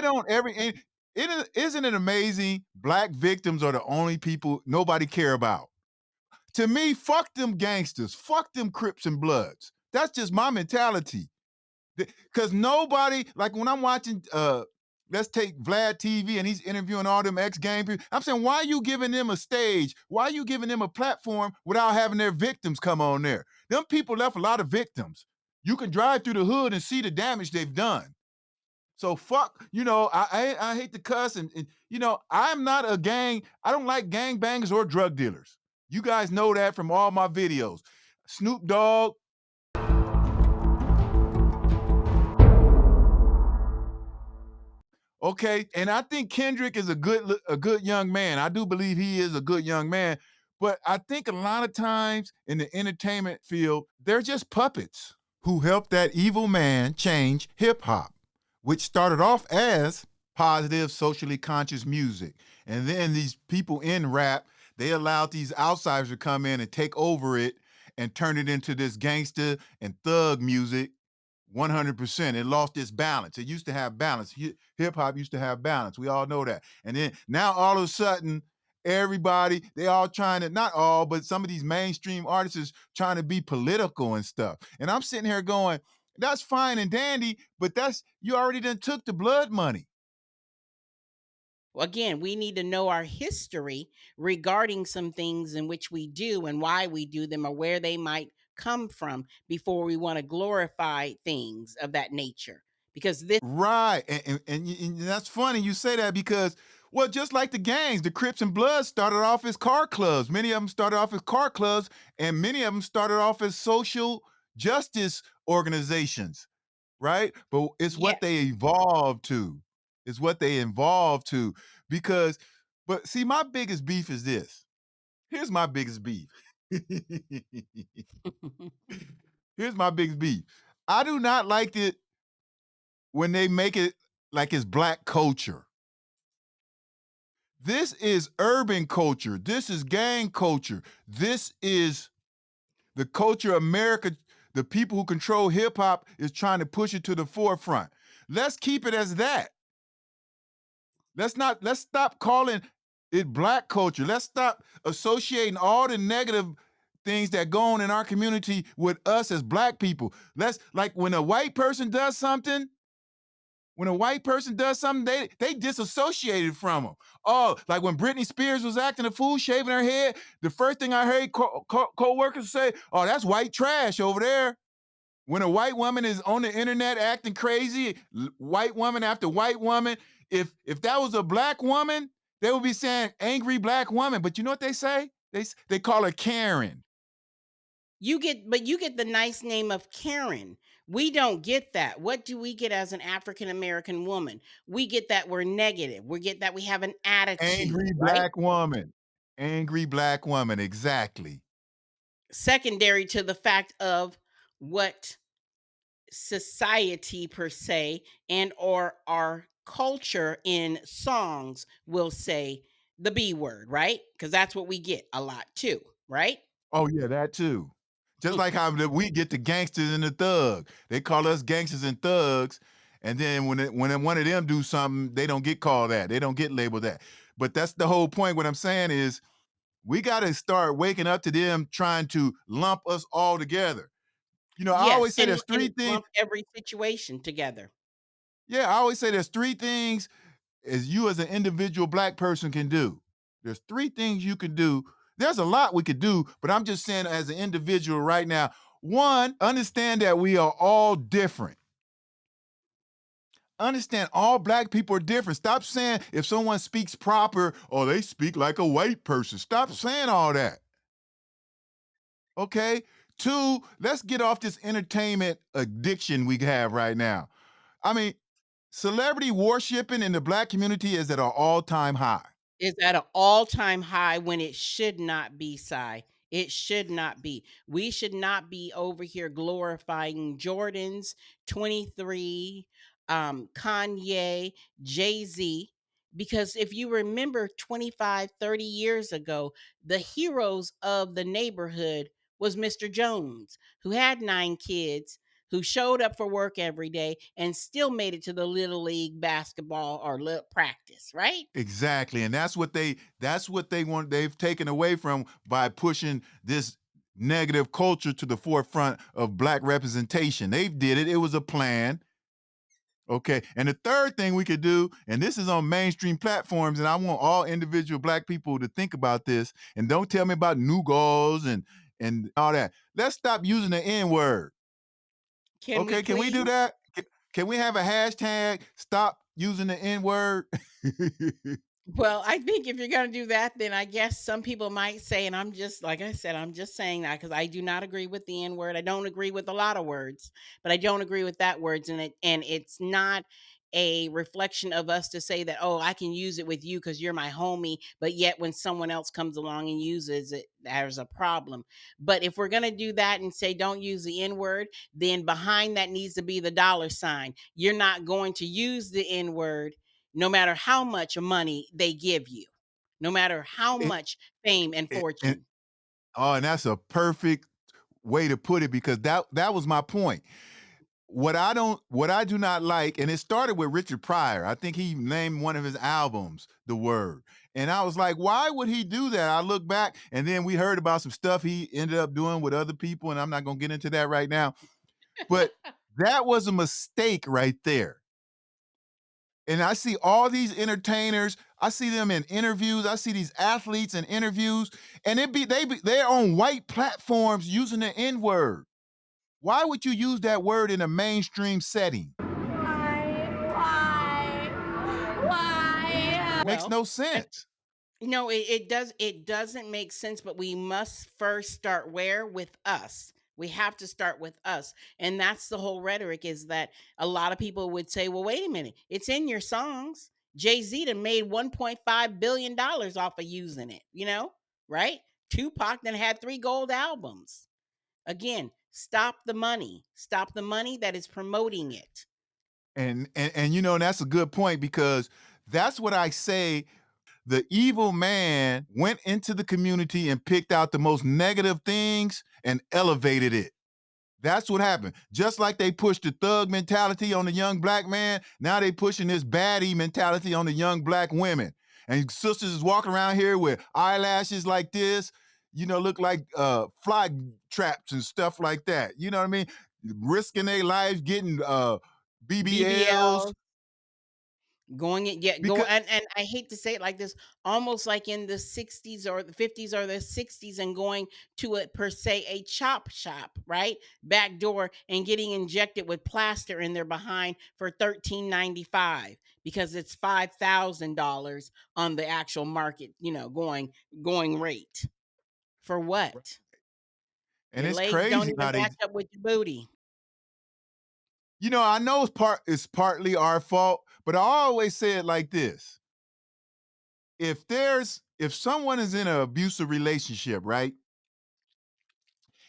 don't every and isn't it amazing? Black victims are the only people nobody care about. To me, fuck them gangsters, fuck them Crips and Bloods. That's just my mentality. Because nobody, like when I'm watching, let's take Vlad TV and he's interviewing all them ex-gang people. I'm saying, why are you giving them a stage? Why are you giving them a platform without having their victims come on there? Them people left a lot of victims. You can drive through the hood and see the damage they've done. So fuck, I hate to cuss and I'm not a gang. I don't like gang bangers or drug dealers. You guys know that from all my videos. Snoop Dogg. Okay, and I think Kendrick is a good young man. I do believe he is a good young man, but I think a lot of times in the entertainment field, they're just puppets who helped that evil man change hip hop, which started off as positive, socially conscious music. And then these people in rap, they allowed these outsiders to come in and take over it and turn it into this gangster and thug music. 100%. It lost its balance. It used to have balance. Hip hop used to have balance. We all know that. And then now all of a sudden, everybody, they all trying to, not all, but some of these mainstream artists is trying to be political and stuff. And I'm sitting here going, that's fine and dandy, but you already done took the blood money. Well, again, we need to know our history regarding some things in which we do and why we do them or where they might come from before we want to glorify things of that nature. Because this, Right. And that's funny you say that because, well, just like the gangs, the Crips and Bloods started off as car clubs. Many of them started off as car clubs, and many of them started off as social justice organizations, right? But it's yeah, what they evolved to. It's what they evolved to. Because, but see, my biggest beef is this. Here's my biggest beef. Here's my biggest beef. I do not like it when they make it like it's black culture. This is urban culture. This is gang culture. This is the culture America, the people who control hip hop is trying to push it to the forefront. Let's keep it as that. Let's stop calling it black culture. Let's stop associating all the negative things that go on in our community with us as black people. Let's, like, when a white person does something, they disassociated from them. Oh, like when Britney Spears was acting a fool, shaving her head, the first thing I heard co-workers say, oh, that's white trash over there. When a white woman is on the internet acting crazy, white woman after white woman, if that was a black woman, they would be saying angry black woman. But you know what they say? They call her Karen. but you get the nice name of Karen. We don't get that. What do we get as an African American woman? We get that we're negative. We get that we have an attitude, Angry right? black woman. Angry black woman, exactly. Secondary to the fact of what society per se and or our culture in songs will say the B word, right? Because that's what we get a lot too, right? Oh yeah, that too. Just like how we get the gangsters and the thug. They call us gangsters and thugs, and then when one of them do something, they don't get called that. They don't get labeled that. But that's the whole point. What I'm saying is we got to start waking up to them trying to lump us all together. I Yes, always say there's three and things. lump every situation together. Yeah, I always say there's three things as you as an individual black person can do. There's three things you can do. There's a lot we could do, but I'm just saying as an individual right now. One, understand that we are all different. Understand all black people are different. Stop saying if someone speaks proper, or they speak like a white person. Stop saying all that. Okay? Two, let's get off this entertainment addiction we have right now. I mean, celebrity worshiping in the black community is at an all-time high. Is at an all-time high when it should not be, Cy. It should not be. We should not be over here glorifying Jordan's 23, Kanye, Jay-Z, because if you remember 25, 30 years ago, the heroes of the neighborhood was Mr. Jones, who had 9 kids, who showed up for work every day and still made it to the little league basketball or little practice, right? Exactly. And that's what they want they've taken away from by pushing this negative culture to the forefront of black representation. They did it. It was a plan. Okay. And the third thing we could do, and this is on mainstream platforms, and I want all individual black people to think about this, and don't tell me about new goals and all that. Let's stop using the N-word. Can we Okay, can we do please? that? Can we have a hashtag stop using the N-word? Well, I think if you're gonna do that, then I guess some people might say, and I'm just like I said, I'm just saying that because I do not agree with the N word. I don't agree with a lot of words, but I don't agree with that words, and it's not a reflection of us to say that, oh, I can use it with you because you're my homie, but yet when someone else comes along and uses it, there's a problem. But if we're gonna do that and say don't use the N word, then behind that needs to be the dollar sign. You're not going to use the N word no matter how much money they give you, no matter how it, much fame and and fortune. oh, and that's a perfect way to put it because that was my point. What I do not like, and it started with Richard Pryor. I think he named one of his albums the word. And I was like, why would he do that? I look back and then we heard about some stuff he ended up doing with other people, and I'm not gonna get into that right now. But that was a mistake right there. And I see all these entertainers, I see them in interviews, I see these athletes in interviews, and they're on white platforms using the N-word. Why would you use that word in a mainstream setting? Makes Well, no and sense. no, it doesn't make sense, but we must first start where? With us. We have to start with us. And that's the whole rhetoric is that a lot of people would say, well, wait a minute, it's in your songs. Jay-Z done made $1.5 billion off of using it, right? Tupac then had 3 gold albums. Again, stop the money. Stop the money that is promoting it. And you know, and that's a good point because that's what I say. The evil man went into the community and picked out the most negative things and elevated it. That's what happened. Just like they pushed the thug mentality on the young black man, now they pushing this baddie mentality on the young black women. And sisters is walking around here with eyelashes like this, look like fly traps and stuff like that. You know what I mean? Risking their lives, getting BBLs BBL going it, yeah, go because and I hate to say it like this, almost like in the 60s or the 50s or the 60s and going to a per se a chop shop, right? Back door and getting injected with plaster in their behind for 13.95 because it's $5,000 on the actual market, going rate. For what? and Your it's legs don't crazy even how they match up with your booty. I know it's partly our fault, but I always say it like this. If someone is in an abusive relationship, right?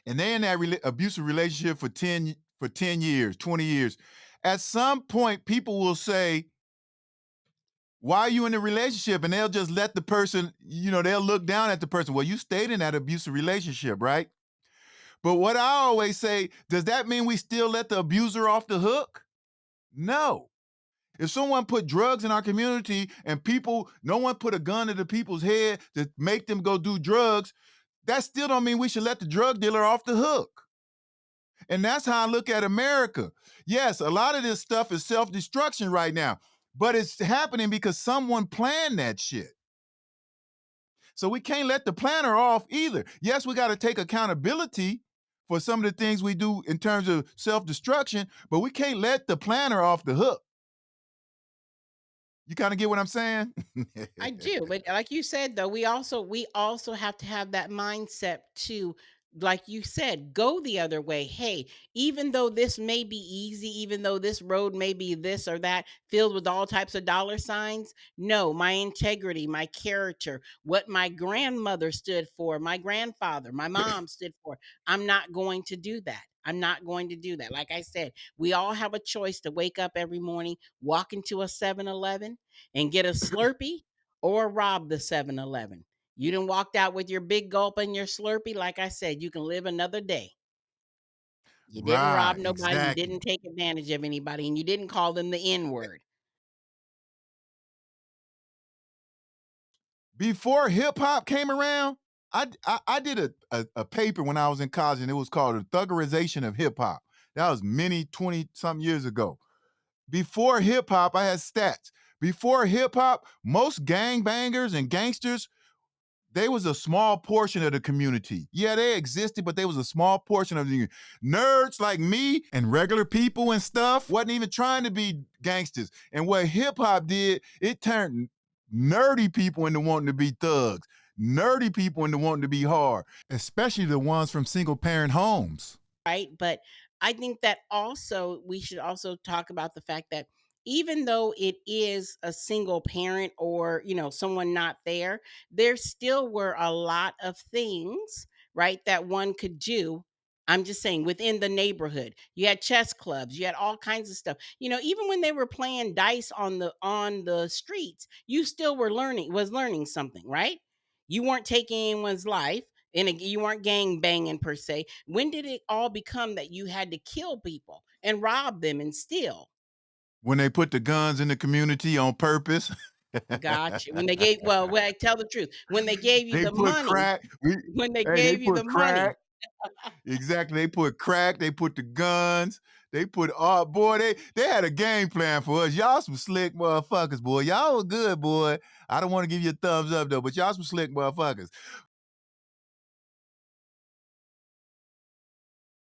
And they're in that abusive relationship for 10 years, 20 years, at some point people will say, why are you in a relationship? And they'll just let the person, they'll look down at the person. Well, you stayed in that abusive relationship, right? But what I always say, does that mean we still let the abuser off the hook? No. If someone put drugs in our community and no one put a gun to the people's head to make them go do drugs, that still don't mean we should let the drug dealer off the hook. And that's how I look at America. Yes, a lot of this stuff is self-destruction right now, but it's happening because someone planned that shit. So we can't let the planner off either. Yes, we got to take accountability for some of the things we do in terms of self-destruction, but we can't let the planner off the hook. You kind of get what I'm saying? I do, but like you said though, we also have to have that mindset to, like you said, go the other way. Hey, even though this may be easy, even though this road may be this or that, filled with all types of dollar signs, no, my integrity, my character, what my grandmother stood for, my grandfather, my mom stood for, I'm not going to do that. I'm not going to do that. Like I said, we all have a choice to wake up every morning, walk into a 7-Eleven and get a Slurpee or rob the 7-Eleven. You done walked out with your big gulp and your Slurpee. Like I said, you can live another day. You didn't rob Right, nobody, you exactly. didn't take advantage of anybody, and you didn't call them the N-word. Before hip hop came around, I did a paper when I was in college, and it was called the Thuggerization of Hip Hop. That was many 20 something years ago. Before hip hop, I had stats. Before hip hop, most gangbangers and gangsters, they was a small portion of the community. Yeah, they existed, but they was a small portion of the nerds like me and regular people and stuff wasn't even trying to be gangsters. And what hip hop did, it turned nerdy people into wanting to be thugs, nerdy people into wanting to be hard, especially the ones from single parent homes. Right? But I think that also we should also talk about the fact that even though it is a single parent or, someone not there still were a lot of things, right, that one could do. I'm just saying within the neighborhood. You had chess clubs, you had all kinds of stuff. Even when they were playing dice on the streets, you still was learning something, right? You weren't taking anyone's life and you weren't gang banging per se. When did it all become that you had to kill people and rob them and steal? When they put the guns in the community on purpose. Gotcha. When they gave, well, I tell the truth. When they gave you They the put money, crack. when they Hey, they gave you put the money, crack. Exactly. They put crack, they put the guns, they put boy, they had a game plan for us. Y'all some slick motherfuckers, boy. Y'all was good, boy. I don't want to give you a thumbs up though, but y'all some slick motherfuckers.